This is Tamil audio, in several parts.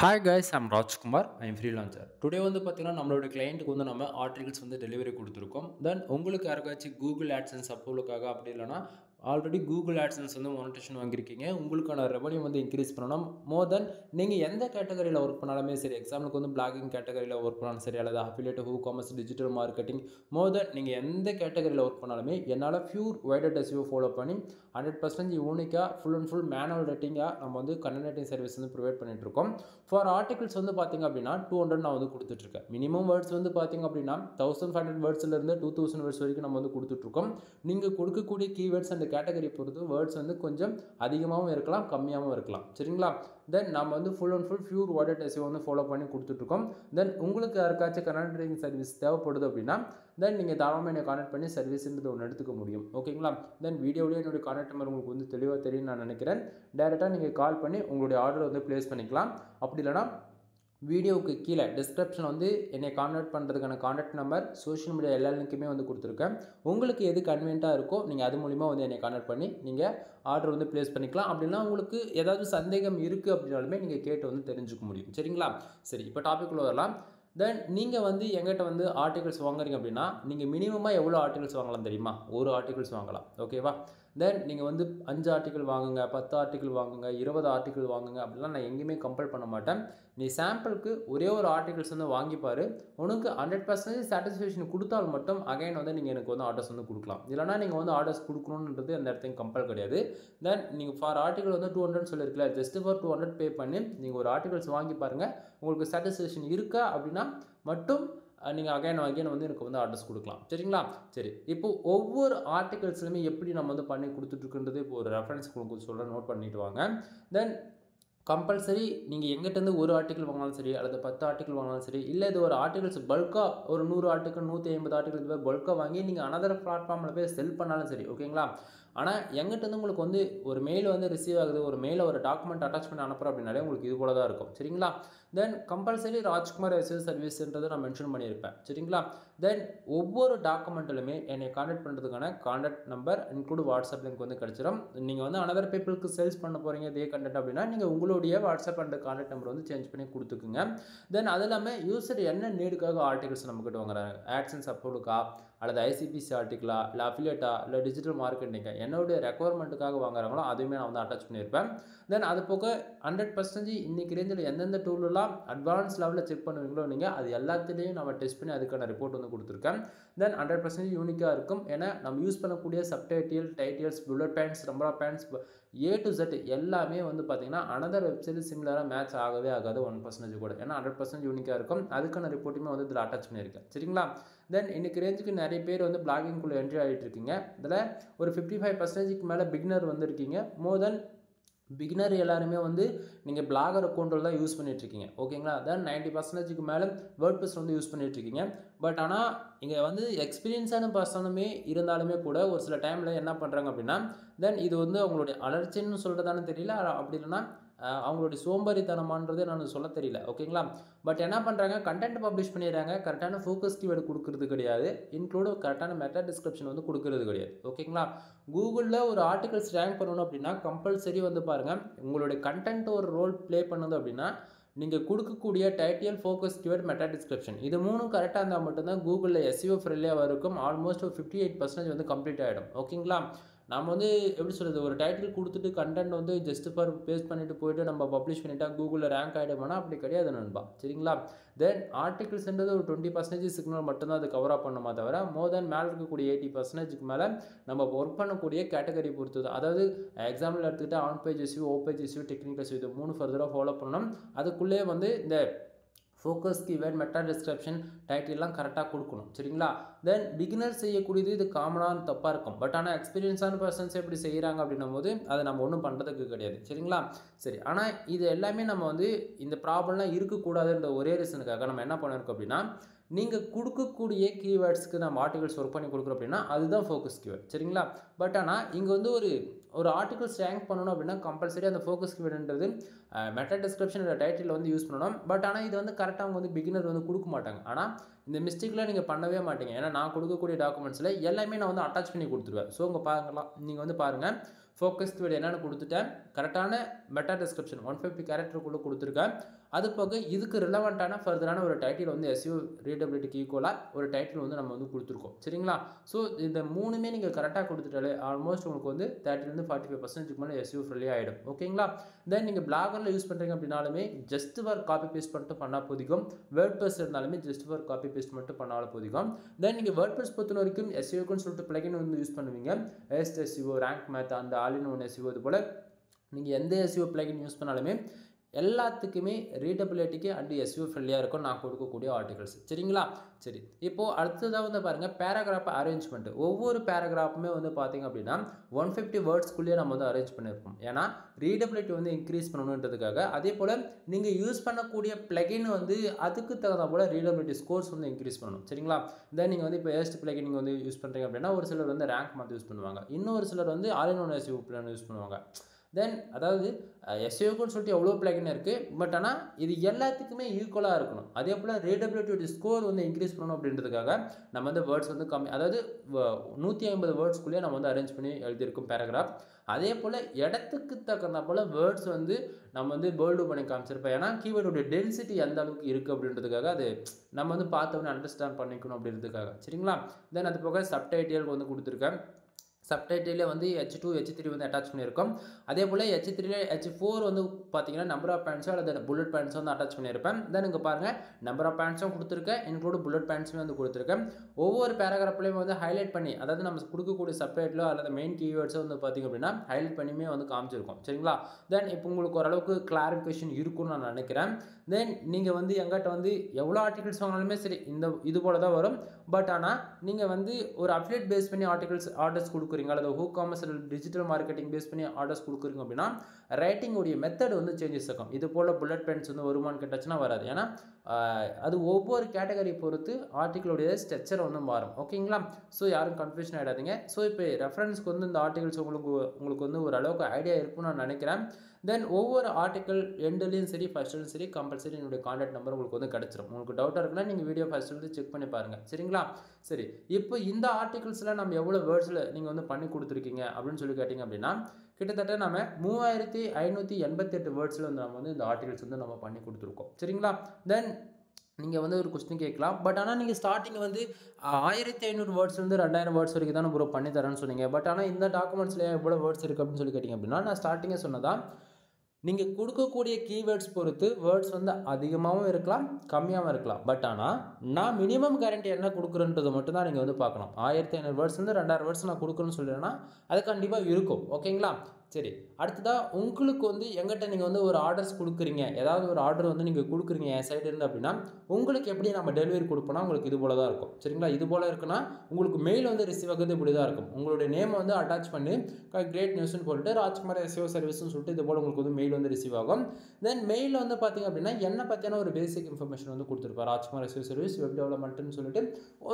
Hi guys, I'm Rajkumar. I'm freelancer. Today வந்து பார்த்தீங்கன்னா நம்மளோட கிளையண்ட்டுக்கு வந்து நம்ம ஆர்டிகல்ஸ் வந்து டெலிவரி கொடுத்துருக்கோம். தென் உங்களுக்கு யாருக்காச்சும் கூகுள் ஆட்சன்ஸ் அப்ரூவலுக்காக அப்படி இல்லைனா ஆல்ரெடி கூகுள் ஆட்சன்ஸ் வந்து மானிட்டேஷன் வாங்கியிருக்கீங்க. உங்களுக்கான ரெவன்யூ வந்து இன்க்ரீஸ் பண்ணணும். மோர் தென் நீங்கள் எந்த கேட்டகரியில் ஒர்க் பண்ணாலுமே சரி, எக்ஸாம்பிளுக்கு வந்து பிளாகிங் கேட்டகரியில் ஒர்க் பண்ணாலும் சரி, அல்லது அஃபிலியேட், காமர்ஸ், டிஜிட்டல் மார்க்கெட்டிங், மோர் தென் நீங்கள் எந்த கேட்டகரியில் ஒர்க் பண்ணாலுமே என்னால் பியூர் வைடட் எஸ்இஓ ஃபாலோ பண்ணி 100% யூனிக்காக ஃபுல் அண்ட் ஃபுல் மேனுவல் ரேட்டிங்காக நம்ம வந்து கண்டென்ட் ரைட்டிங் சர்வீஸ் வந்து ப்ரொவைட் பண்ணிட்டு இருக்கோம். ஃபார் ஆர்டிகல்ஸ் வந்து பார்த்திங்க அப்படின்னா 200 நான் வந்து கொடுத்துட்ருக்கேன். மினிமம் வேர்ட்ஸ் வந்து பார்த்திங்க அப்படின்னா 1500 வேர்ட்ஸ்லேருந்து 2000 வேர்ட்ஸ் வரைக்கும் நம்ம வந்து கொடுத்துட்ருக்கோம். நீங்கள் கொடுக்கக்கூடிய கீவேர்ட்ஸ் அந்த கேட்டகரி பொறுத்து வேர்ட்ஸ் வந்து கொஞ்சம் அதிகமாகவும் இருக்கலாம், கம்மியாகவும் இருக்கலாம். சரிங்களா? தென் நம்ம வந்து full and full pure white hat SEO வந்து ஃபாலோ பண்ணி கொடுத்துட்ருக்கோம். தென் உங்களுக்கு யாருக்காச்சும் கண்டென்ட் ரைட்டிங் சர்வீஸ் தேவைப்படுது அப்படின்னா தென் நீங்கள் தாராளமாக என்னை கான்டெக்ட் பண்ணி சர்வீஸ்ன்றது ஒன்று எடுத்துக்க முடியும். ஓகேங்களா? தென் வீடியோவிலேயே என்னுடைய கான்டெக்ட் நம்பர் உங்களுக்கு வந்து தெளிவாக தெரியும்னு நான் நினைக்கிறேன். டேரெக்டாக நீங்கள் கால் பண்ணி உங்களுடைய ஆர்டர் வந்து ப்ளேஸ் பண்ணிக்கலாம். அப்படி இல்லைனா வீடியோவுக்கு கீழே டிஸ்கிரிப்ஷன் வந்து என்னை கான்டாக்ட் பண்ணுறதுக்கான கான்டாக்ட் நம்பர் சோஷியல் மீடியா எல்லா லிங்க்குமே வந்து கொடுத்துருக்கேன். உங்களுக்கு எது கன்வீனியண்ட்டாக இருக்கோ நீங்கள் அது மூலிமா வந்து என்னை கான்டாக்ட் பண்ணி நீங்கள் ஆர்டர் வந்து ப்ளேஸ் பண்ணிக்கலாம். அப்படின்னா உங்களுக்கு ஏதாவது சந்தேகம் இருக்குது அப்படின்னாலுமே நீங்கள் கேட்டு வந்து தெரிஞ்சுக்க முடியும். சரிங்களா? சரி, இப்போ டாபிக் வரலாம். தென் நீங்கள் வந்து எங்கிட்ட வந்து ஆர்டிகல்ஸ் வாங்குறீங்க அப்படின்னா நீங்கள் மினிமமாக எவ்வளோ ஆர்டிகல்ஸ் வாங்கலாம் தெரியுமா? ஒரு ஆர்டிகல்ஸ் வாங்கலாம். ஓகேவா? தென் நீங்கள் வந்து 5 ஆர்டிக்கல் வாங்குங்க, 10 ஆர்டிக்கல் வாங்குங்க, 20 ஆர்டிக்கல் வாங்குங்க அப்படிலாம் நான் எங்கேயுமே கம்பல் பண்ண மாட்டேன். நீ சாம்பிளுக்கு ஒரே ஒரு ஆர்டிகல்ஸ் வந்து வாங்கிப்பார். உனக்கு 100% சாட்டிஸ்ஃபேக்ஷன் கொடுத்தால் மட்டும் அகைன் வந்து நீங்கள் எனக்கு வந்து ஆர்டர்ஸ் வந்து கொடுக்கலாம். இல்லைனா நீங்கள் வந்து ஆர்டர்ஸ் கொடுக்கணுன்றது அந்த இடத்துக்கு கம்பல் கிடையாது. தென் நீங்கள் ஃபார் ஆர்டிகல் வந்து 200 சொல்லியிருக்கல, ஜஸ்ட் ஃபார் 200 பே பண்ணி நீங்கள் ஒரு ஆர்டிகல்ஸ் வாங்கி பாருங்கள். உங்களுக்கு சாட்டிஸ்ஃபேக்ஷன் இருக்கா அப்படின்னா மட்டும் நீங்கள் அகைன் வந்து எனக்கு வந்து ஆர்டர்ஸ் கொடுக்கலாம். சரிங்களா? சரி, இப்போ ஒவ்வொரு ஆர்டிகல்ஸ்லையுமே எப்படி நம்ம வந்து பண்ணி கொடுத்துட்ருக்குன்றது இப்போ ஒரு ரெஃபரன்ஸ் உங்களுக்கு சொல்கிறேன், நோட் பண்ணிட்டு வாங்க. தென் கம்பல்சரி நீங்கள் எங்கிட்டேருந்து ஒரு ஆர்டிக்கல் வாங்கினாலும் சரி, அல்லது 10 ஆர்டிக்கல் வாங்கினாலும் சரி, இல்லை இது ஒரு ஆர்டிகல்ஸ் பல்காக ஒரு 100 ஆர்டிக்கல் 150 ஆர்டிக்கல் இது பல்காக வாங்கி நீங்கள் அனதர் பிளாட்ஃபார்மில் போய் செல் பண்ணாலும் சரி. ஓகேங்களா? ஆனால் எங்கிட்டேருந்து உங்களுக்கு வந்து ஒரு மெயில் வந்து ரிசீவ் ஆகுது, ஒரு மெயிலை ஒரு டாக்குமெண்ட் அட்டாச் பண்ணி அனுப்புகிறோம் அப்படின்னாலே உங்களுக்கு இது போல தான் இருக்கும். சரிங்களா? தென் கம்பல்சரி ராஜ்குமார் எஸ்இஓ சர்வீஸ்ன்றதை நான் மென்ஷன் பண்ணியிருப்பேன். சரிங்களா? தென் ஒவ்வொரு டாக்குமெண்ட்டிலுமே என்னை கான்டாக்ட் பண்ணுறதுக்கான contact number include WhatsApp link வந்து கிடச்சிடும். நீங்கள் வந்து அனதர் பீப்புளுக்கு சேல்ஸ் பண்ண போகிறீங்க இதே கண்டென்ட் அப்படின்னா நீங்கள் உங்களுடைய வாட்ஸ்அப் அண்ட் கான்டாக்ட் நம்பர் வந்து சேஞ்ச் பண்ணி கொடுத்துக்குங்க. தென் அது இல்லாமல் யூசர் என்ன நீடுக்காக ஆர்டிகல்ஸ் நம்மக்கிட்ட வாங்குறாங்க, ஆட்சன்ஸ் அப்ரூவலுக்கா, அல்லது ஐசிபிசி ஆர்டிக்கலா, இல்லை அஃபிலியேட்டா, இல்லை டிஜிட்டல் மார்க்கெட்டிங்கா, என்னுடைய ரெக்குவயர்மெண்ட்டுக்காக வாங்குறாங்களோ அதுவுமே நான் வந்து அட்டாச் பண்ணியிருப்பேன். தென் அது போக 100% இன்றைக்கி ரேஞ்சில் எந்தெந்த டூலெலாம் அட்வான்ஸ் லெவலில் செக் பண்ணுவீங்களோ நீங்கள் அது எல்லாத்துலேயும் நம்ம டெஸ்ட் பண்ணி அதுக்கான ரிப்போர்ட் வந்து கொடுத்துருக்கேன். தென் 100% யூனிக்காக இருக்கும். ஏன்னா நம்ம யூஸ் பண்ணக்கூடிய subtitle, titles, bullet points, number of points, A to Z எல்லாமே வந்து பார்த்தீங்கன்னா அனதர் வெப்சைட் சிமிலராக மேட்ச் ஆகவே ஆகாது 1% கூட. ஏன்னா 100% யூனிக்காக இருக்கும். அதுக்கான ரிப்போர்ட்டுமே வந்து இதில் அட்டாச் பண்ணியிருக்கேன். சரிங்களா? தென் இன்றைக்கி ரேஞ்சுக்கு நிறைய பேர் வந்து பிளாகிங்குள்ளே என்ட்ரி ஆகிட்டு இருக்கீங்க. இதில் ஒரு 55% மேலே பிகினர் வந்துருக்கீங்க. மோர் தென் பிகினர் எல்லாருமே வந்து நீங்கள் பிளாகர் அக்கௌண்ட்டில் தான் யூஸ் பண்ணிகிட்ருக்கீங்க. ஓகேங்களா? தென் 90% மேலே வேர்ட்பிரஸ் வந்து யூஸ் பண்ணிகிட்ருக்கீங்க. பட் ஆனால் இங்கே வந்து எக்ஸ்பீரியன்ஸான பர்சனுமே இருந்தாலுமே கூட ஒரு சில டைமில் என்ன பண்ணுறாங்க அப்படின்னா தென் இது வந்து அவங்களுடைய அலர்ச்சின்னு சொல்கிறதானு தெரியல, அப்படி இல்லைன்னா அவங்களுடைய சோம்பேறித்தனமானதே நான் சொல்ல தெரியல. ஓகேங்களா? பட் என்ன பண்ணுறாங்க, கண்டென்ட் பப்ளிஷ் பண்ணிடுறாங்க, கரெக்டான ஃபோக்கஸ் கீவேர்டு கொடுக்கறது கிடையாது, இன்க்ளூட் கரெக்டான மெட்டா டிஸ்கிரிப்ஷன் வந்து கொடுக்கறது கிடையாது. ஓகேங்களா? கூகுளில் ஒரு ஆர்டிகல்ஸ் ரேங்க் பண்ணணும் அப்படின்னா கம்பல்சரி வந்து பாருங்கள், உங்களுடைய கண்டென்ட் ஒரு ரோல் ப்ளே பண்ணுது அப்படின்னா நீங்கள் கொடுக்கக்கூடிய title, focus keyword, meta description இது மூணும் கரெக்டாக இருந்தால் மட்டும்தான் கூகுளில் எஸ்இஓ ஃப்ரெண்ட்லியாக இருக்கும். ஆல்மோஸ்ட் ஒரு 58% வந்து கம்ப்ளீட் ஆகிடும். ஓகேங்களா? நம்ம வந்து எப்படி சொல்கிறது, ஒரு டைட்டில் கொடுத்துட்டு கண்டென்ட் வந்து ஜஸ்ட் ஃபார் பேஸ்ட் பண்ணிட்டு போயிட்டு நம்ம பப்ளிஷ் பண்ணிட்டா கூகுளில் ரேங்க் ஆகிடுமானா அப்படி கிடையாது நண்பா. சரிங்களா? தென் ஆர்டிகல்ஸ்ன்றது ஒரு 20% சிக்னல் மட்டும்தான் அது கவர் அப் பண்ணுமா தவிர மோர் தென் மேலே இருக்கக்கூடிய 80%க்கு மேலே நம்ம ஒர்க் பண்ணக்கூடிய கேட்டகரி பொறுத்து தான். அதாவது எக்ஸாம்பிள் எடுத்துக்கிட்டால் on page SEO, off page SEO, technical SEO இது 3 ஃபர்தராக ஃபாலோ பண்ணணும். அதுக்குள்ளே வந்து இந்த ஃபோக்கஸ் கீவேர்ட், மெட்டா டிஸ்கிரிப்ஷன், டைட்டில்லாம் கரெக்டாக கொடுக்கணும். சரிங்களா? தென் பிகினர் செய்யக்கூடியது இது காமனான தப்பாக இருக்கும். பட் ஆனால் எக்ஸ்பீரியன்ஸான பர்சன்ஸ் எப்படி செய்கிறாங்க அப்படின்னும் போது அதை நம்ம ஒன்றும் பண்ணுறதுக்கு கிடையாது. சரிங்களா? சரி, ஆனால் இது எல்லாமே நம்ம வந்து இந்த ப்ராப்ளம்லாம் இருக்கக்கூடாதுன்ற ஒரே ரீசனுக்காக நம்ம என்ன பண்ணியிருக்கோம் அப்படின்னா நீங்கள் கொடுக்கக்கூடிய கீவேர்ட்ஸ்க்கு நம்ம ஆர்டிகல்ஸ் ஒர்க் பண்ணி கொடுக்குறோம் அப்படின்னா அதுதான் ஃபோக்கஸ் கீவேர்ட். சரிங்களா? பட் ஆனால் இங்கே வந்து ஒரு ஆர்டிகல்ஸ் ரேங்க் பண்ணணும் அப்படின்னா கம்பல்சரி அந்த ஃபோக்கஸ் கீவேர்டுன்றது மெட்டா டிஸ்கிரிப்ஷன் டைட்டில் வந்து யூஸ் பண்ணணும். பட் ஆனால் இது வந்து கரெக்டாக அவங்க வந்து பிகினர் வந்து கொடுக்க மாட்டாங்க. ஆனால் இந்த மிஸ்டேக்லாம் நீங்கள் பண்ணவே மாட்டீங்க. ஏன்னா நான் கொடுக்கக்கூடிய டாக்குமெண்ட்ஸில் எல்லாமே நான் வந்து அட்டாச் பண்ணி கொடுத்துருவேன். ஸோ உங்கள் பார்க்கலாம், நீங்கள் வந்து பாருங்கள், ஃபோக்கஸ் வேர்டு என்னென்னு கொடுத்துட்டேன், கரெக்டான மெட்டா டிஸ்கிரிப்ஷன் 150 கேரக்டருக்குள்ளே கொடுத்துருக்கேன். அது போக இதுக்கு ரிலவெண்ட்டான ஃபர்தரான ஒரு டைட்டில் வந்து எஸ்இஓ ரீடபிலிட்டிக்கு ஈக்குவலாக ஒரு டைட்டில் வந்து நம்ம வந்து கொடுத்துருக்கோம். சரிங்களா? ஸோ இந்த மூணுமே நீங்கள் கரெக்டாக கொடுத்துட்டாலே ஆல்மோஸ்ட் உங்களுக்கு வந்து 30 to 45% மேலே எஸ்இஓ ஃப்ரெண்ட்லி ஆகிடும். ஓகேங்களா? தென் நீங்கள் பிளாகரில் யூஸ் பண்ணுறீங்க அப்படின்னாலுமே ஜஸ்ட் ஃபார் காப்பி பேஸ்ட் பண்ணிட்டு பண்ணால் போதிக்கும். வேர்ட்பிரஸ் இருந்தாலுமே ஜஸ்ட் ஃபார் காப்பி பேஸ்ட் மட்டும் பண்ணாலும் போதிக்கும். தென் நீங்கள் வேர்ட்பிரஸ் பொறுத்த வரைக்கும் எஸ்இஓக்குன்னு சொல்லிட்டு பிளகின் வந்து யூஸ் பண்ணுவீங்க. எஸ்இஓ, ரேங்க் மேத், அந்த ஆல்-இன் ஒன் எஸ்இஓ, இது போல் நீங்கள் எந்த எஸ்இஓ பிளகின் யூஸ் பண்ணாலுமே எல்லாத்துக்குமே ரீடபிலிட்டிக்கு அண்ட் எஸ்இஓ ஃப்ரெண்ட்லியாக இருக்கும் நான் கொடுக்கக்கூடிய ஆர்டிகல்ஸ். சரிங்களா? சரி, இப்போது அடுத்ததாக வந்து பாருங்கள், பேராகிராஃப் அரேஞ்ச்மெண்ட். ஒவ்வொரு பேராகிராஃபுமே வந்து பார்த்திங்க அப்படின்னா 150 வேர்ட்ஸ்க்குள்ளேயே நம்ம வந்து அரேஞ்ச் பண்ணியிருப்போம். ஏன்னா ரீடபிலிட்டி வந்து இன்க்ரீஸ் பண்ணணுன்றதுக்காக. அதே போல் நீங்கள் யூஸ் பண்ணக்கூடிய பிளகின் வந்து அதுக்கு தகுந்த போல் ரீடபிலிட்டி ஸ்கோர்ஸ் வந்து இன்க்ரீஸ் பண்ணணும். சரிங்களா? தென் நீங்கள் வந்து இப்போ ஏஸ்ட் பிளகின் நீங்கள் வந்து யூஸ் பண்ணுறீங்க அப்படின்னா ஒரு சிலர் வந்து ரேங்க் மாற்றி யூஸ் பண்ணுவாங்க, இன்னொரு சிலர் வந்து ஆல்-இன் ஒன் எஸ்இஓ பிளான் யூஸ் பண்ணுவாங்க. தென் அதாவது எஸ்இஓக்குன்னு சொல்லிட்டு எவ்வளோ பிளகின் இருக்குது. பட் ஆனால் இது எல்லாத்துக்குமே ஈக்குவலாக இருக்கணும். அதே போல் ரீடபிலிட்டி ஸ்கோர் வந்து இன்க்ரீஸ் பண்ணணும் அப்படின்றதுக்காக நம்ம வந்து வேர்ட்ஸ் வந்து கம்மி, அதாவது 150 வேர்ட்ஸ்க்குள்ளேயே நம்ம வந்து அரேஞ்ச் பண்ணி எழுதியிருக்கும் பேராகிராஃப். அதே போல் இடத்துக்கு தகுந்த போல் வேர்ட்ஸ் வந்து நம்ம வந்து போல்டு பண்ணி காமிச்சிருப்போம். ஏன்னா கீவேர்டோட டென்சிட்டி எந்த அளவுக்கு இருக்குது அப்படின்றதுக்காக அது நம்ம வந்து பார்த்தோன்னே அண்டர்ஸ்டாண்ட் பண்ணிக்கணும் அப்படின்றதுக்காக. சரிங்களா? தென் அது போக சப்டைட்டில் வந்து கொடுத்துருக்கேன். சப்டைட்டிலே வந்து H2 H3 வந்து அட்டாச் பண்ணியிருக்கோம். அதே போல் H3 H4 வந்து பார்த்தீங்கன்னா நம்பர் ஆஃப் பாயிண்ட்ஸோ அல்லது புல்லட் பாயிண்ட்ஸோ வந்து அட்டாச் பண்ணியிருப்பேன். தென் இங்கே பாருங்கள், நம்பர் ஆஃப் பாயிண்ட்ஸும் கொடுத்துருக்கேன், இன்க்ளூட் புல்லட் பாயிண்ட்ஸுமே வந்து கொடுத்துருக்கேன். ஒவ்வொரு பேராகிராஃப்லையும் வந்து ஹைலைட் பண்ணி, அதாவது நம்ம கொடுக்கக்கூடிய சப்டைட்டிலோ அல்லது மெயின் கீவேர்ட்ஸோ வந்து பார்த்திங்க அப்படின்னா ஹைலைட் பண்ணியுமே வந்து காமிச்சிருக்கோம். சரிங்களா? தென் இப்போ உங்களுக்கு ஓரளவுக்கு கிளாரிஃபிகேஷன் இருக்கும்னு நான் நினைக்கிறேன். தென் நீங்கள் வந்து எங்கிட்ட வந்து எவ்வளோ ஆர்டிகல்ஸ் வாங்கினாலுமே சரி இது போல தான் வரும். பட் ஆனால் நீங்கள் வந்து ஒரு அப்டேட் பேஸ் பண்ணி ஆர்டர்ஸ் கொடுக்குறீங்க அல்லது WooCommerce digital marketing base பண்ணி ஆர்டர்ஸ் கொடுக்குறீங்க அப்படின்னா ரைட்டிங்குடைய மெத்தட் வந்து சேஞ்சஸ் ஆகும். இது போல் புல்லட் பாயிண்ட்ஸ் வந்து வருமானு கேட்டாச்சுன்னா வராது. ஏன்னா அது ஒவ்வொரு கேட்டகரி பொறுத்து ஆர்டிகளுடைய ஸ்ட்ரக்சர் வந்து மாறும். ஓகேங்களா? ஸோ யாரும் கன்ஃபியூஷன் ஆகிடாதீங்க. ஸோ இப்போ ரெஃபரன்ஸ்க்கு வந்து இந்த ஆர்டிகல்ஸ் உங்களுக்கு வந்து ஒரு அளவுக்கு ஐடியா இருக்கும்னு நான் நினைக்கிறேன். தென் ஒவ்வொரு ஆர்டிக்கல் எண்டுலேயும் சரி ஃபஸ்ட்லையும் சரி கம்பல்சரி என்னுடைய கான்டாக்ட் நம்பர் உங்களுக்கு வந்து கிடச்சிரும். உங்களுக்கு டவுட்டாக இருக்குன்னா நீங்கள் வீடியோ ஃபஸ்ட் வந்து செக் பண்ணி பாருங்கள். சரிங்களா? சரி, இப்போ இந்த ஆர்டிகல்ஸில் நம்ம எவ்வளோ வேர்ட்ஸில் நீங்கள் வந்து பண்ணி கொடுத்துருக்கீங்க அப்படின்னு சொல்லி கேட்டிங்க அப்படின்னா கிட்டத்தட்ட நம்ம 3588 வேர்ட்ஸில் வந்து நம்ம வந்து இந்த ஆர்டிகல்ஸ் வந்து நம்ம பண்ணி கொடுத்துருக்கோம். சரிங்களா? தென் நீங்கள் வந்து ஒரு கொஸ்டின் கேட்கலாம். பட் ஆனால் நீங்கள் ஸ்டார்டிங் வந்து 1500 வேர்ட்ஸ்லேருந்து 2000 வேர்ட்ஸ் வரைக்கும் தான் ப்ரோ பண்ணி தரேன்னு சொன்னீங்க. பட் ஆனால் இந்த டாக்குமெண்ட்ஸில் எவ்வளோ வேர்ட்ஸ் இருக்குது அப்படின்னு சொல்லி கேட்டிங்க அப்படின்னா நான் ஸ்டார்டிங்கே சொன்னதான், நீங்கள் கொடுக்கக்கூடிய கீவேர்ட்ஸ் பொறுத்து வேர்ட்ஸ் வந்து அதிகமாகவும் இருக்கலாம் கம்மியாகவும் இருக்கலாம். பட் ஆனால் நான் மினிமம் கேரண்டி என்ன கொடுக்குறேன்றது மட்டும் தான் நீங்கள் வந்து பார்க்கணும். 1500 வேர்ட்ஸ்லேருந்து 2000 வேர்ட்ஸ் நான் கொடுக்குறேன்னு சொல்லிடுறேன்னா அது கண்டிப்பாக இருக்கும். ஓகேங்களா? சரி, அடுத்ததாக உங்களுக்கு வந்து எங்கிட்ட நீங்கள் வந்து ஒரு ஆர்டர்ஸ் கொடுக்குறீங்க, ஏதாவது ஒரு ஆர்டர் வந்து நீங்கள் கொடுக்குறீங்க என் சைடு இருந்து அப்படின்னா உங்களுக்கு எப்படி நம்ம டெலிவரி கொடுப்போம்னா உங்களுக்கு இது போல தான் இருக்கும். சரிங்களா? இது போல் இருக்குன்னா உங்களுக்கு மெயில் வந்து ரிசீவ் ஆகுது இப்படி தான் இருக்கும். உங்களுடைய நேம் வந்து அட்டாச் பண்ணி கிரேட் நியூஸ்ன்னு போட்டு ராஜ்குமார் எஸ்இஓ சர்வீஸ்னு சொல்லிட்டு இது போல் உங்களுக்கு வந்து மெயில் வந்து ரிசீவ் ஆகும். தென் மெயிலில் வந்து பார்த்திங்க அப்படின்னா என்னை பற்றியான ஒரு பேசிக் இன்ஃபர்மேஷன் வந்து கொடுத்துருப்பார். ராஜ்குமார் எஸ்இஓ சர்வீஸ் வெப் டெவலப்மெண்ட்னு சொல்லிட்டு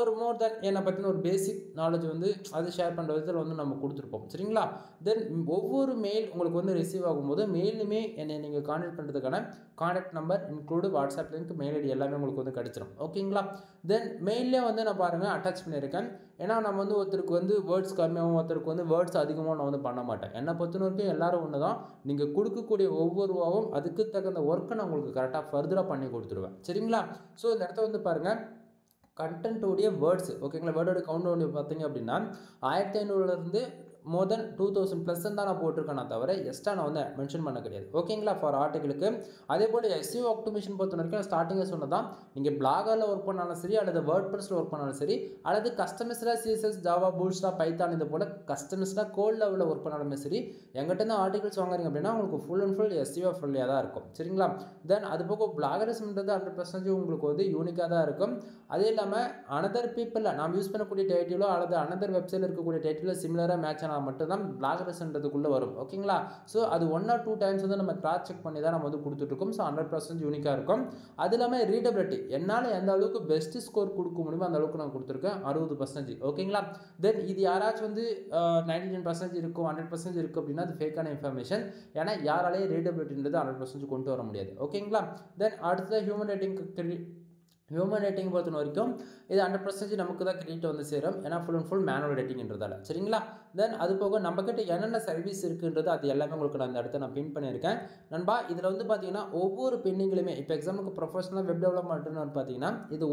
ஒரு மோர் தென் என்னை பற்றின ஒரு பேசிக் நாலேஜ் வந்து அது ஷேர் பண்ணுற விதத்தில் வந்து நம்ம கொடுத்துருப்போம். சரிங்களா? தென் ஒவ்வொரு மெயில் உங்களுக்கு வந்து ரிசீவ் ஆகும்போது மெயிலுமே என்னை நீங்கள் கான்டாக்ட் பண்ணுறதுக்கான contact number include WhatsApp link mail ID எல்லாமே உங்களுக்கு வந்து கிடச்சிரும். ஓகேங்களா? தென் மெயிலே வந்து நான் பாருங்கள் அட்டாச் பண்ணியிருக்கேன். ஏன்னா நம்ம வந்து ஒருத்தருக்கு வந்து வேர்ட்ஸ் கம்மியாகவும் ஒருத்தருக்கு வந்து வேர்ட்ஸ் அதிகமாக நான் வந்து பண்ண மாட்டேன். என்னை பொறுத்த வரைக்கும் எல்லாரும் ஒன்று தான். நீங்கள் கொடுக்கக்கூடிய ஒவ்வொருவாவும் அதுக்கு தகுந்த ஒர்க்கை நான் உங்களுக்கு கரெக்டாக ஃபர்தராக பண்ணி கொடுத்துருவேன். சரிங்களா? ஸோ இந்த இடத்த வந்து பாருங்கள், கண்டென்ட்டோடைய வேர்ட்ஸ். ஓகேங்களா? வேர்டோட கவுண்ட் பார்த்தீங்க அப்படின்னா 1500 மோர் தென் 2000+ தான் நான் போட்டிருக்கேன் தவிர எக்ஸ்ட்ரா நான் வந்து மென்ஷன் பண்ண கிடையாது. ஓகேங்களா? ஃபார் ஆர்டிகளுக்கு. அதே போல் எஸ்இஓ ஆப்டிமேஷன் பொறுத்த வரைக்கும் ஸ்டார்டிங்கில் சொன்னதான், நீங்கள் பிளாகரில் ஒர்க் பண்ணாலும் சரி அல்லது வேர்ட்பிரஸில் ஒர்க் பண்ணாலும் சரி அல்லது கஸ்டமைஸ்டாக CSS ஜாவா பூட்ஸ்ட்ராப் பைத்தான் இது போல் கஸ்டமைஸ்டாக கோட் லெவலில் ஒர்க் பண்ணாலுமே சரி எங்கிட்ட தான் ஆர்டிகல்ஸ் வாங்குறீங்க அப்படின்னா உங்களுக்கு ஃபுல் அண்ட் ஃபுல் எஸ்இஓ ஃப்ரெண்ட்லியாக தான் இருக்கும். சரிங்களா? தென் அது போக பிளாகரிசம்ன்றது 100% உங்களுக்கு வந்து யூனிக்காக தான் இருக்கும். அதே இல்லாமல் அனதர் பீப்புளில் நாம் யூஸ் பண்ணக்கூடிய டைட்டிலோ அல்லது அனதர் வெப்சைட்டில் இருக்கக்கூடிய டைட்டிலோ சிமிலராக மேட்ச் ஆனால் மட்டும்தான் பிளாக் லிஸ்ட்ன்றதுக்குள்ளே வரும். ஓகேங்களா? ஸோ அது 1 or 2 டைம்ஸ் வந்து நம்ம கிராஸ் செக் பண்ணி தான் நம்ம வந்து கொடுத்துட்ருக்கோம். ஸோ 100% யூனிக்காக இருக்கும். அது இல்லாமல் ரீடபிலிட்டி என்னால் எந்த அளவுக்கு பெஸ்ட் ஸ்கோர் கொடுக்க முடியுமோ அந்த அளவுக்கு நான் கொடுத்துருக்கேன் 60%. ஓகேங்களா? தென் இது யாராச்சும் வந்து 99% இருக்கும் 100% இருக்குது அப்படின்னா அது ஃபேக்கான இன்ஃபர்மேஷன். ஏன்னா யாராலேயும் ரீடபிலிட்டின்றது 100% கொண்டு வர முடியாது. ஓகேங்களா? தென் அடுத்தது ஹியூமன் ரேட்டிங் பொறுத்த வரைக்கும் இது 100% நமக்கு தான் கிரெடிட் வந்து சேரும். ஏன்னா ஃபுல் அண்ட் ஃபுல் மேனுவல் ரேட்டிங்ன்றதால. சரிங்களா? தென் அது போக நம்மக்கிட்ட என்னென்ன சர்வீஸ் இருக்குன்றது அது எல்லாமே உங்களுக்கு நான் இந்த இடத்த நான் பின் பண்ணியிருக்கேன். நண்பா இதில் வந்து பார்த்தீங்கன்னா ஒவ்வொரு பின்னிங்களுமே இப்போ எக்ஸாம்பிளுக்கு ப்ரொஃபஷனல் வெப் டெவலப்மெண்ட்னு பார்த்தீங்கன்னா இது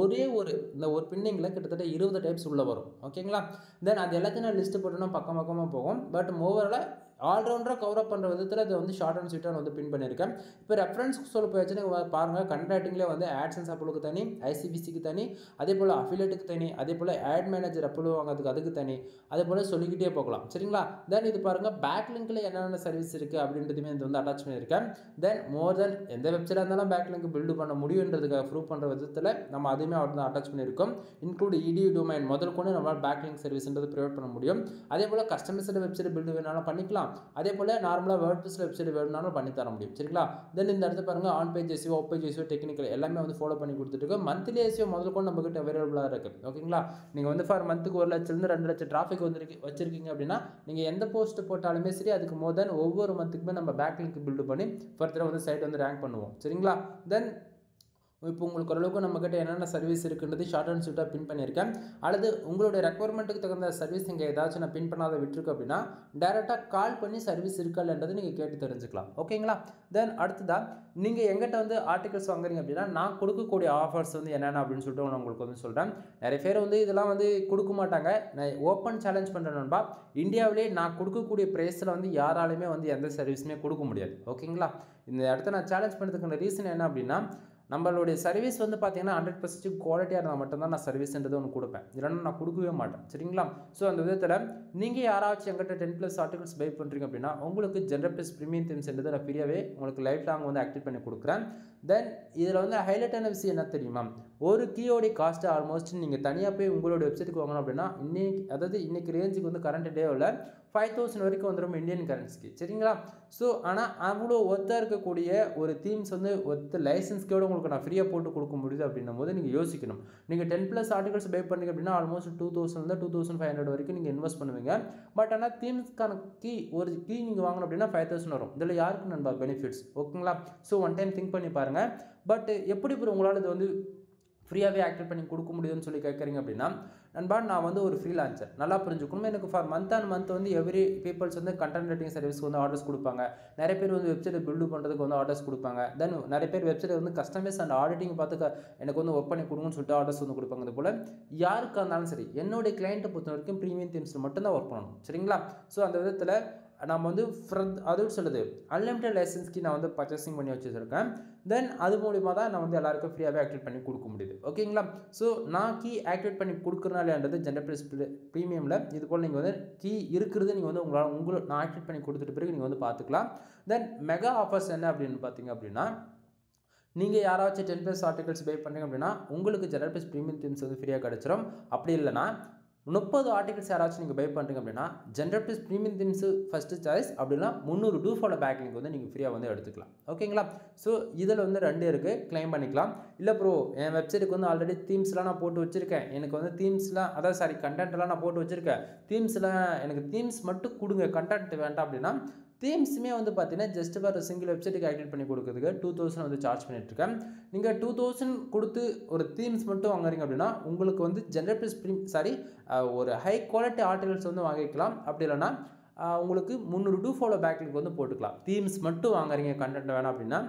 ஒரே ஒரு இந்த ஒரு பின்னிங்கில் கிட்டத்தட்ட 20 டைப்ஸ் உள்ளே வரும். ஓகேங்களா? தென் அது எல்லாத்தையும் நான் லிஸ்ட்டு போட்டோன்னா பக்கமாக போகும். பட் ஓவராலாக ஆல்ரவுண்டராக கவர் அப் பண்ணுற விதத்தில் அதை வந்து ஷார்ட் அண்ட் ஸ்வீட்டாக வந்து பின் பண்ணியிருக்கேன். இப்போ ரெஃபரன்ஸ் சொல்ல போயாச்சு நீங்கள் பாருங்கள். கண்ட்ராக்டிங்லேயே வந்து AdSense அப்ளோவுக்கு தனி, ICBCக்கு தனி, அதே போல் அஃபிலியேட்டுக்கு தனி, அதே போல் ஆட் மேனேஜர் அப்ளோ வாங்கிறதுக்கு அதுக்கு தனி, அதே போல் சொல்லிக்கிட்டே போகலாம். சரிங்களா? தென் இது பாருங்கள் பேக்லிங்கில் என்னென்ன சர்வீஸ் இருக்குது அப்படின்றதுமே இது வந்து அட்டாச் பண்ணியிருக்கேன். தென் மோர் தென் எந்த வெப்சைட்டாக இருந்தாலும் பேக்லிங்க் பில்டு பண்ண முடியுன்றதுக்காக ப்ரூவ் பண்ணுற விதத்தில் நம்ம அதுவுமே வந்து அட்டாச் பண்ணியிருக்கோம். இன்க்ளூட் EDU டொமைன் முதல் கொண்டு நம்மளால் பேக்லிங்க் சர்வீஸ்ன்றது ப்ரொவைட் பண்ண முடியும். அதே போல் கஸ்டமைஸ்டு வெப்சைட் பில்டு வேணாலும் பண்ணிக்கலாம். அதே போல் நார்மலாக வேர்ட்ப்ரெஸ் வெப்சைட் வேணும்னாலும் பண்ணி தர முடியும். சரிங்களா? தென் இந்த இடத்துல பாருங்கள் on page SEO, off page SEO, technical எல்லாமே வந்து ஃபாலோ பண்ணி கொடுத்துட்டு மந்த்லி SEO முதல் கொண்டு நம்மகிட்ட அவைலபிளாக இருக்குது. ஓகேங்களா? நீங்கள் வந்து ஃபார் மந்த்துக்கு 1 லட்சத்துலேருந்து 2 லட்சம் டிராஃபிக் வச்சிருக்கீங்க அப்படின்னா நீங்கள் எந்த போஸ்ட் போட்டாலுமே சரி அதுக்கு மோர் தென் ஒவ்வொரு மந்த்துக்குமே நம்ம பேக்லிங்க் பில்டு பண்ணி ஃபர்தராக வந்து சைட் வந்து ரேங்க் பண்ணுவோம். சரிங்களா? தென் இப்போ உங்களுக்கு ஓரளவுக்கு நம்மக்கிட்ட என்னென்ன சர்வீஸ் இருக்குன்றது ஷார்ட் அண்ட் ஸ்வீட்டாக பின் பண்ணியிருக்கேன். அல்லது உங்களுடைய ரெக்குவயர்மெண்ட்டுக்கு தகுந்த சர்வீஸ் நீங்கள் ஏதாச்சும் நான் பின் பண்ணாத விட்டுருக்கு அப்படின்னா டேரெக்டாக கால் பண்ணி சர்வீஸ் இருக்கா இல்லைன்றது நீங்கள் கேட்டு தெரிஞ்சுக்கலாம். ஓகேங்களா? தென் அடுத்ததாக நீங்கள் எங்கிட்ட வந்து ஆர்டிகல்ஸ் வாங்குறீங்க அப்படின்னா நான் கொடுக்கக்கூடிய ஆஃபர்ஸ் வந்து என்னென்ன அப்படின்னு சொல்லிட்டு நான் உங்களுக்கு வந்து சொல்கிறேன். நிறைய பேர் வந்து இதெல்லாம் வந்து கொடுக்க மாட்டாங்க. நான் ஓப்பன் சேலஞ்ச் பண்ணுறேன் நண்பா. இந்தியாவிலே நான் கொடுக்கக்கூடிய ப்ரைஸில் வந்து யாராலுமே வந்து எந்த சர்வீஸுமே கொடுக்க முடியாது. ஓகேங்களா? இந்த இடத்த நான் சேலஞ்ச் பண்ணுறதுக்கான ரீசன் என்ன அப்படின்னா நம்மளுடைய சர்வீஸ் வந்து பார்த்தீங்கன்னா 100% குவாலிட்டியாக இருந்தால் மட்டும்தான் நான் சர்வீஸ்ன்றது ஒன்று கொடுப்பேன். இல்லைன்னா நான் கொடுக்கவே மாட்டேன். சரிங்களா? ஸோ அந்த விதத்தில் நீங்கள் யாராச்சும் எங்கிட்ட 10+ ஆர்டிகல்ஸ் பை பண்ணுறீங்க அப்படின்னா உங்களுக்கு ஜென்ரல் ப்ரீமியம் தீம்ஸ்ன்றது நான் ஃப்ரீயாகவே உங்களுக்கு லைஃப் லாங் வந்து ஆக்டிவேட் பண்ணி கொடுக்குறேன். தென் இதில் வந்து ஹைலைட்டான விஷயம் என்ன தெரியுமா? ஒரு கீயோடைய காஸ்ட்டு ஆல்மோஸ்ட் நீங்கள் தனியாக போய் உங்களோட வெப்சைட்டுக்கு வாங்கணும் அப்படின்னா இன்னைக்கு ரேஞ்சுக்கு வந்து கரண்ட் டேவில் 5000 வரைக்கும் வந்துடும் இந்தியன் கரன்சிக்கு. சரிங்களா? ஸோ ஆனால் அவ்வளோ ஒர்த்தாக இருக்கக்கூடிய ஒரு தீம்ஸ் வந்து லைசன்ஸ்க்கோடு உங்களுக்கு நான் ஃப்ரீயாக போட்டு கொடுக்க முடியுது அப்படின்னும் போது நீங்கள் யோசிக்கணும். நீங்கள் 10+ ஆர்டிகல்ஸ் பை பண்ணீங்க அப்படின்னா ஆல்மோஸ்ட் 2000 2500 வரைக்கும் நீங்கள் இன்வெஸ்ட் பண்ணுவீங்க. பட் ஆனால் தீம்ஸ்க்கான ஒரு கீ நீங்கள் வாங்கணும் அப்படின்னா 5000 வரும். இதில் யாருக்கு நண்பா பெனிஃபிட்ஸ்? ஓகேங்களா? ஸோ ஒன் டைம் திங்க் பண்ணி பாருங்கள். பட் எப்படி உங்களால் இது வந்து ஃப்ரீயாகவே ஆக்டிவேட் பண்ணி கொடுக்க முடியும்னு சொல்லி கேட்குறீங்க அப்படின்னா நண்பா நான் வந்து ஒரு ஃப்ரீலான்சர். நல்லா புரிஞ்சுக்கணும். எனக்கு ஃபார் மந்த் வந்து எவ்ரி பீப்புள்ஸ் வந்து கண்டென்ட் ரைட்டிங் சர்வீஸ்க்கு வந்து ஆர்டர்ஸ் கொடுப்பாங்க. நிறைய பேர் வந்து வெப்சைட்டை பில்டு பண்ணுறதுக்கு வந்து ஆர்டர்ஸ் கொடுப்பாங்க. தென் நிறைய பேர் வெப்சைட்டை வந்து கஸ்டமைஸ் அண்ட் ஆடிட்டிங் பார்த்து எனக்கு வந்து ஒர்க் பண்ணி கொடுங்கன்னு சொல்லிட்டு ஆர்டர்ஸ் வந்து கொடுப்பாங்க. அது போல் யாருக்காக இருந்தாலும் சரி என்னுடைய கிளைண்ட்டை பொறுத்த வரைக்கும் ப்ரீமியம் தீம்ஸில் மட்டும்தான் ஒர்க் பண்ணணும். சரிங்களா? ஸோ அந்த விதத்தில் நம்ம வந்து அதுவும் சொல்லுது அன்லிமிட்டட் லைசன்ஸ்க்கு நான் வந்து பர்ச்சேசிங் பண்ணி வச்சுருக்கேன். தென் அது மூலிமா தான் நான் வந்து எல்லாருக்கும் ஃப்ரீயாகவே ஆக்டிவேட் பண்ணி கொடுக்க முடியுது. ஓகேங்களா? ஸோ நான் கீ ஆக்டிவேட் பண்ணி கொடுக்குறனாலேன்றது ஜென்ரல் ப்ரீமியமில் இது போல் நீங்கள் வந்து கீ இருக்கிறது நீங்கள் வந்து நான் ஆக்டிவேட் பண்ணி கொடுத்துட்டு பிறகு நீங்கள் வந்து பார்த்துக்கலாம். தென் மெகா ஆஃபர்ஸ் என்ன அப்படின்னு பார்த்தீங்க அப்படின்னா நீங்கள் யாராச்சும் 10+ ஆர்டிகல்ஸ் பை பண்ணுறீங்க அப்படின்னா உங்களுக்கு ஜென்ரல் ப்ரீமியம் தீம்ஸ் வந்து ஃப்ரீயாக கிடச்சிரும். அப்படி இல்லைனா 30 ஆர்டிகல்ஸ் யாராச்சும் நீங்கள் பை பண்ணுறீங்க அப்படின்னா general premium themes first choice. அப்படின்னா 300 டூ ஃபாலோ பேக்லிங்க் வந்து நீங்கள் ஃப்ரீயாக வந்து எடுத்துக்கலாம். ஓகேங்களா? ஸோ இதில் வந்து 2 இருக்குது. கிளைம் பண்ணிக்கலாம். இல்லை ப்ரோ என் வெப்சைட்டுக்கு வந்து ஆல்ரெடி தீம்ஸ்லாம் நான் போட்டு வச்சுருக்கேன். எனக்கு வந்து கண்டென்ட்லாம் நான் போட்டு வச்சுருக்கேன். எனக்கு தீம்ஸ் மட்டும் கொடுங்க, கண்டென்ட் வேண்டாம் அப்படின்னா தீம்ஸுமே வந்து பார்த்தீங்கன்னா ஜஸ்ட் ஃபார் சிங்கிள் வெப்சைட்டுக்கு ஆக்டிவேட் பண்ணி கொடுக்குறதுக்கு 2000 வந்து சார்ஜ் பண்ணிட்டுருக்கேன். நீங்கள் 2000 கொடுத்து ஒரு தீம்ஸ் மட்டும் வாங்குறீங்க அப்படின்னா உங்களுக்கு வந்து ஒரு ஹை குவாலிட்டி ஆர்டிகல்ஸ் வந்து வாங்கிக்கலாம். அப்படி இல்லைனா உங்களுக்கு 300 டூ ஃபாலோ பேக்லிங்க் வந்து போட்டுக்கலாம். தீம்ஸ் மட்டும் வாங்குறீங்க, கண்டென்ட் வேணாம் அப்படின்னா.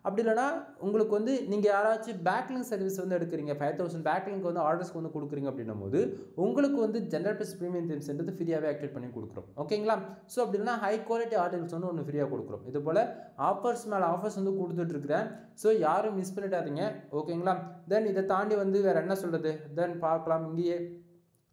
அப்படி இல்லைனா உங்களுக்கு வந்து நீங்கள் யாராச்சும் பேக்லிங்க் சர்வீஸ் வந்து எடுக்கிறீங்க 5000 பேக்லிங்க் வந்து ஆர்டர்ஸ்க்கு வந்து கொடுக்குறீங்க அப்படின்னும் போது உங்களுக்கு வந்து ஜென்ரல் ப்ரீமியம் தீம்ஸ்ன்றது ஃப்ரீயாகவே ஆக்டிவேட் பண்ணி கொடுக்குறோம். ஓகேங்களா? ஸோ அப்படி இல்லைனா ஹை குவாலிட்டி ஆர்டிகல்ஸ் வந்து ஒன்று ஃப்ரீயாக கொடுக்குறோம். இது போல் ஆஃபர்ஸ் மேலே ஆஃபர்ஸ் வந்து கொடுத்துட்ருக்குறேன். ஸோ யாரும் மிஸ் பண்ணிடாதீங்க. ஓகேங்களா? தென் இதை தாண்டி வந்து வேறு என்ன சொல்கிறது? தென் பார்க்கலாம். இங்கேயே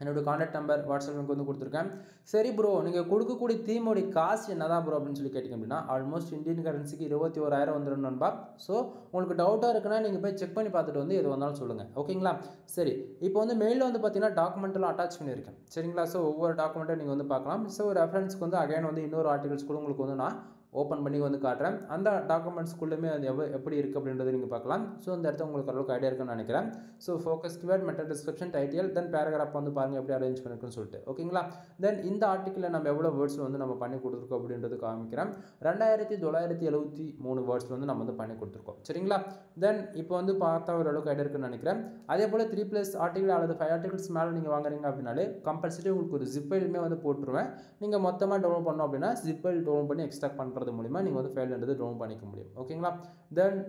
என்னோட கான்டாக்ட் நம்பர் வாட்ஸ்அப் லிங்க் வந்து கொடுத்துருக்கேன். சரி ப்ரோ, நீங்கள் கொடுக்கக்கூடிய தீமோடைய காஸ்ட் என்ன தான் ப்ரோ அப்படின்னு சொல்லி கேட்டிங்க அப்படின்னா, ஆல்மோஸ்ட் இந்தியன் கரன்சிக்கு 21,000 வந்துடும் நண்பா. ஸோ உங்களுக்கு டவுட்டாக இருக்குன்னா நீங்கள் போய் செக் பண்ணி பார்த்துட்டு வந்து எது வந்தாலும் சொல்லுங்கள். ஓகேங்களா? சரி, இப்போ வந்து மெயிலில் வந்து பார்த்தீங்கன்னா டாக்குமெண்ட்லாம் அட்டாச் பண்ணியிருக்கேன். சரிங்களா? ஸோ ஒவ்வொரு டாக்குமெண்ட்டும் நீங்கள் வந்து பார்க்கலாம். ஸோ ரெஃபரன்ஸ்க்கு வந்து அகைன் வந்து இன்னொரு ஆர்டிகல்ஸ் கூட உங்களுக்கு வந்து நான் ஓப்பன் பண்ணி வந்து காட்டுறேன். அந்த டாக்குமெண்ட்ஸ்குள்ளேயுமே அது எப்படி இருக்குது அப்படின்றத நீங்கள் பார்க்கலாம். ஸோ இந்த இடத்துல உங்களுக்கு அளவுக்கு ஐடியா இருக்குன்னு நினைக்கிறேன். So focus keyword, meta description, title, then paragraph வந்து பாருங்கள் எப்படி அரேஞ்ச் பண்ணிருக்குன்னு சொல்லிட்டு. ஓகேங்களா? தென் இந்த ஆர்டிக்கிளில் நம்ம எவ்வளோ வேர்ட்ஸில் வந்து நம்ம பண்ணி கொடுத்துருக்கோம் அப்படின்றது காமிக்கிறேன். 2973 வேர்ட்ஸில் வந்து நம்ம வந்து பண்ணி கொடுத்துருக்கோம். சரிங்களா? தென் இப்போ வந்து பார்த்தா ஓரளவுக்கு ஐடியா இருக்குன்னு நினைக்கிறேன். அதே போல் 3+ ஆர்டிகல் அல்லது 5 ஆர்டிகல்ஸ் மேலே நீங்கள் வாங்குறீங்க அப்படின்னாலே கம்பல்சரி உங்களுக்கு ஒரு ஜிப் ஃபைலுமே வந்து போட்டுருவேன். நீங்கள் மொத்தமாக டவுன்லோட் பண்ணோம் அப்படின்னா ஜிப் ஃபைல் டவுன்லோட் பண்ணி எக்ஸ்ட்ராக்ட் பண்ணுறது மூலிமா நீங்கள் வந்து ஃபைல்ன்றது டவுன்லோட் பண்ணிக்க முடியும். ஓகேங்களா? தென்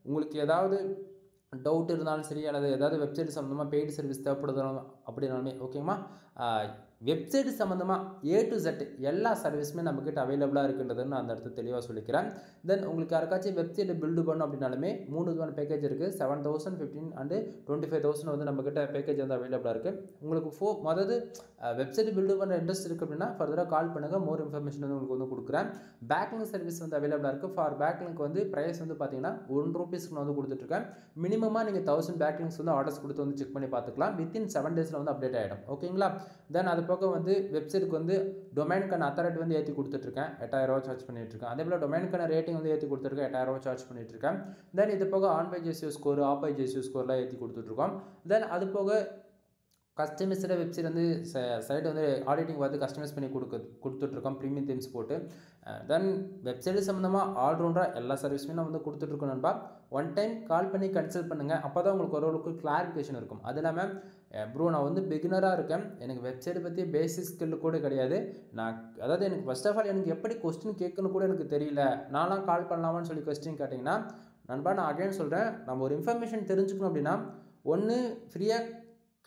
உங்களுக்கு ஏதாவது டவுட் இருந்தாலும் சரி, அல்லது ஏதாவது வெப்சைட் சம்மந்தமாக பெய்டு சர்வீஸ் தேவைப்படுதும் அப்படின்னாலுமே ஓகேமா, வெப்சைட் சம்மந்தமாக A to Z எல்லா சர்வீஸுமே நம்மக்கிட்ட அவைலபிளாக இருக்குன்றதுன்னு நான் அந்த இடத்துல தெளிவாக சொல்லிக்கிறேன். தென் உங்களுக்கு யாருக்காச்சும் வெப்சைட்டை பில்டு பண்ணணும் அப்படின்னாலுமே 3 விதமான பேக்கேஜ் இருக்குது. 7,000, 15 அண்டு 25,000 வந்து நம்மக்கிட்ட பேக்கேஜ் வந்து அவைலபிளாக இருக்குது. உங்களுக்கு அதாவது வெப்சைட் பில்டு பண்ணுற இன்ட்ரெஸ்ட் இருக்குது அப்படின்னா ஃபர்தராக கால் பண்ணுங்கள். மோர் இன்ஃபர்மேஷன் வந்து உங்களுக்கு வந்து கொடுக்குறேன். பேக்லிங்க் சர்வீஸ் வந்து அவைலபிளாக இருக்குது. ஃபார் பேக்லிங்க் வந்து ப்ரைஸ் வந்து பார்த்தீங்கன்னா ₹1 நான் வந்து கொடுத்துட்ருக்கேன். மினிமமாக நீங்கள் 1000 பேக்லிங்க்ஸ் வந்து ஆர்டர்ஸ் கொடுத்து வந்து செக் பண்ணி பார்த்துக்கலாம். வித்தின் 7 டேஸில் வந்து அப்டேட் ஆகிடும். ஓகேங்களா? தென் அது போக வந்து வெப்சைட்டுக்கு வந்து டொமைனுக்கான அத்தாரிட்டி வந்து ஏற்றி கொடுத்துட்ருக்கேன். 8,000 சார்ஜ் பண்ணிட்டுருக்கேன். அதே போல் டொமைனுக்கான ரேட்டிங் வந்து ஏற்றி கொடுத்துருக்கேன். 8,000 சார்ஜ் பண்ணிட்டுருக்கேன். தென் இது போக on page SEO score, off page SEO ஸ்கோர்லாம் ஏற்றி கொடுத்துட்ருக்கோம். தென் அது போக கஸ்டமைஸ்டாக வெப்சைட் வந்து சைட் வந்து ஆடிட்டிங் பார்த்து கஸ்டமைஸ் பண்ணி கொடுத்துட்ருக்கோம் ப்ரீமியம் தீம்ஸ் போட்டு. தென் வெப்சைட் சம்மந்தமாக ஆல்ரவுண்டாக எல்லா சர்வீஸுமே நான் வந்து கொடுத்துட்ருக்கோம் நண்பா. ஒன் டைம் கால் பண்ணி கன்சல்ட் பண்ணுங்கள். அப்போ தான் உங்களுக்கு ஓரளவுக்கு கிளாரிஃபிகேஷன் இருக்கும். அது இல்லாமல் ப்ரோ நான் வந்து பிகினராக இருக்கேன், எனக்கு வெப்சைட் பற்றி பேசிக் ஸ்கில் கூட கிடையாது, அதாவது எனக்கு ஃபர்ஸ்ட் ஆஃப் ஆல் எனக்கு எப்படி கொஸ்டின் கேட்கணும் கூட எனக்கு தெரியல, நான்லாம் கால் பண்ணலாமான்னு சொல்லி கொஸ்டின் கேட்டிங்கன்னா நண்பா நான் அகைன் சொல்கிறேன், நம்ம ஒரு இன்ஃபர்மேஷன் தெரிஞ்சுக்கணும் அப்படின்னா ஒன்று ஃப்ரீயாக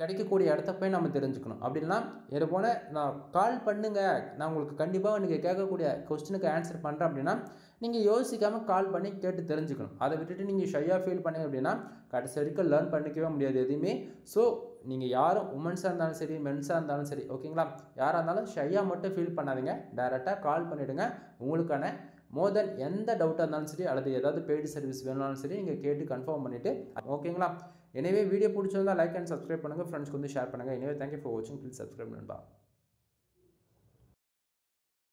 கிடைக்கக்கூடிய இடத்த போய் நம்ம தெரிஞ்சுக்கணும். அப்படின்னா இது போல் நான் கால் பண்ணுங்கள், நான் உங்களுக்கு கண்டிப்பாக நீங்கள் கேட்கக்கூடிய கொஸ்டினுக்கு ஆன்சர் பண்ணுறேன் அப்படின்னா நீங்கள் யோசிக்காமல் கால் பண்ணி கேட்டு தெரிஞ்சுக்கணும். அதை விட்டுட்டு நீங்கள் ஷையாக ஃபீல் பண்ணீங்க அப்படின்னா கடைசி வரைக்கும் லேர்ன் பண்ணிக்கவே முடியாது எதுவுமே. ஸோ நீங்கள் யாரும் உமன்ஸாக இருந்தாலும் சரி, மென்ஸாக இருந்தாலும் சரி, ஓகேங்களா, யாராக இருந்தாலும் ஷையாக மட்டும் ஃபீல் பண்ணாதீங்க. டைரெக்டாக கால் பண்ணிவிடுங்க. உங்களுக்கான மோர் தென் எந்த டவுட்டாக இருந்தாலும் சரி, அல்லது ஏதாவது பெய்டு சர்வீஸ் வேணும்னாலும் சரி நீங்கள் கேட்டு கன்ஃபார்ம் பண்ணிவிட்டு ஓகேங்களா. எனவே வீடியோ பிடிச்சிருந்தால் லைக் அண்ட் சப்ஸ்கிரைப் பண்ணுங்கள். ஃப்ரெண்ட்ஸ்க்கு வந்து ஷேர் பண்ணுங்கள். எனவே தேங்க்யூ ஃபார் வாட்சிங். ப்ளீஸ் சப்ஸ்கிரைப் நண்பா.